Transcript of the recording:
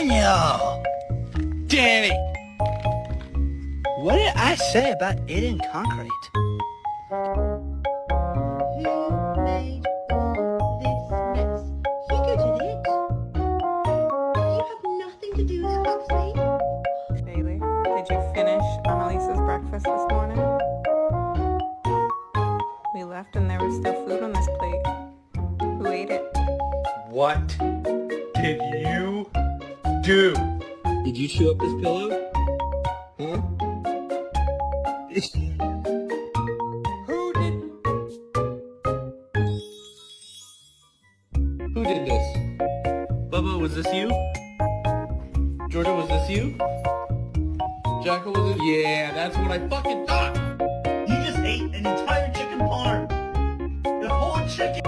Daniel! Danny! What did I say about it in concrete? Who made all this mess? Hugo did it. You have nothing to do with Huxley. Bailey, did you finish Annalisa's breakfast this morning? We left and there was still food on this plate. Who ate it? What did you do? Did you chew up this pillow? Huh? Who did? Who did this? Bubba, was this you? Georgia, was this you? Jackal, was it? Yeah, that's what I fucking thought!